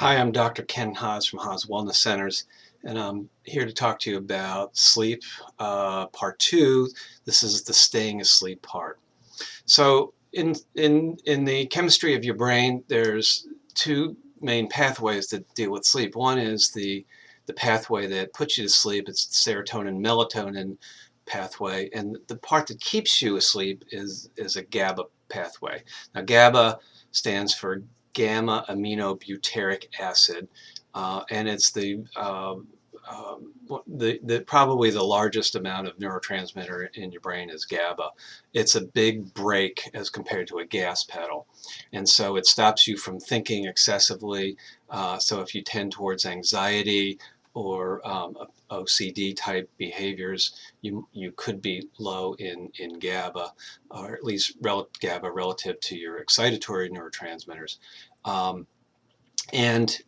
Hi, I'm Dr. Ken Haas from Haas Wellness Centers, and I'm here to talk to you about sleep, part two. This is the staying asleep part. So, in the chemistry of your brain, there's two main pathways that deal with sleep. One is the pathway that puts you to sleep. It's the serotonin melatonin pathway, and the part that keeps you asleep is a GABA pathway. Now, GABA stands for gamma aminobutyric acid, and it's probably the largest amount of neurotransmitter in your brain is GABA. It's a big brake as compared to a gas pedal, and so it stops you from thinking excessively. So if you tend towards anxiety or OCD type behaviors, you could be low in GABA, or at least GABA relative to your excitatory neurotransmitters. Um, and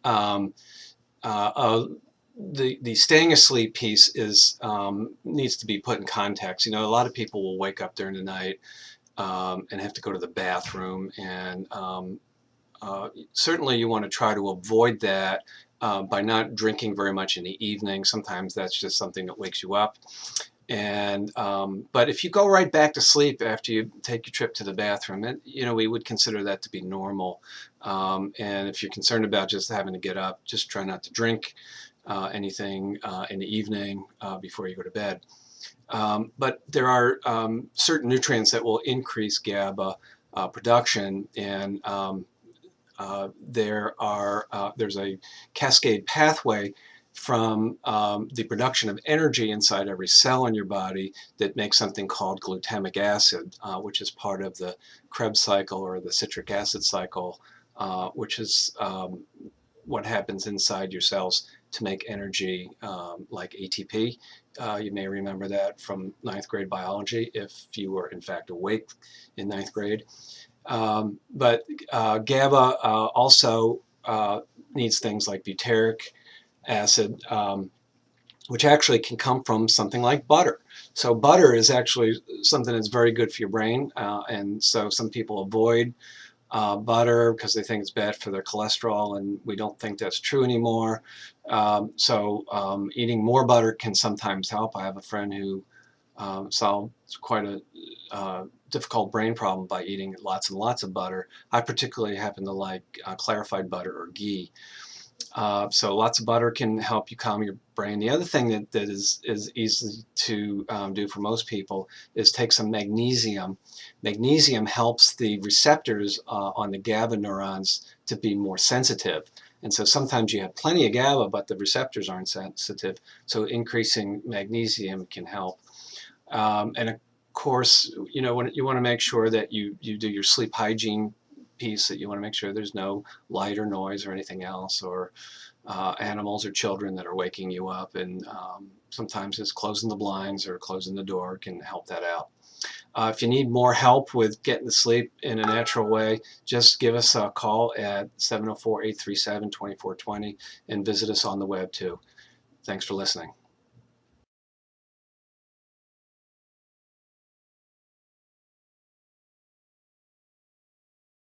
the staying asleep piece is needs to be put in context. You know, a lot of people will wake up during the night and have to go to the bathroom, and certainly you want to try to avoid that by not drinking very much in the evening. Sometimes that's just something that wakes you up. And but if you go right back to sleep after you take your trip to the bathroom, we would consider that to be normal. And if you're concerned about just having to get up, just try not to drink anything in the evening before you go to bed. But there are certain nutrients that will increase GABA production, and there's a cascade pathway from the production of energy inside every cell in your body that makes something called glutamic acid, which is part of the Krebs cycle or the citric acid cycle, which is what happens inside your cells to make energy, like ATP. You may remember that from ninth grade biology if you were in fact awake in ninth grade. But GABA also needs things like butyric acid, which actually can come from something like butter. So butter is actually something that's very good for your brain, and so some people avoid butter because they think it's bad for their cholesterol, and we don't think that's true anymore. Eating more butter can sometimes help. I have a friend who solved quite a difficult brain problem by eating lots and lots of butter. I particularly happen to like clarified butter or ghee. So lots of butter can help you calm your brain. The other thing that is easy to do for most people is take some magnesium. Magnesium helps the receptors on the GABA neurons to be more sensitive. And so sometimes you have plenty of GABA, but the receptors aren't sensitive. So increasing magnesium can help. And of course, you know, you want to make sure that you do your sleep hygiene piece, that you want to make sure there's no light or noise or anything else, or animals or children that are waking you up. And sometimes just closing the blinds or closing the door can help that out. If you need more help with getting to sleep in a natural way, just give us a call at 704-837-2420 and visit us on the web too. Thanks for listening.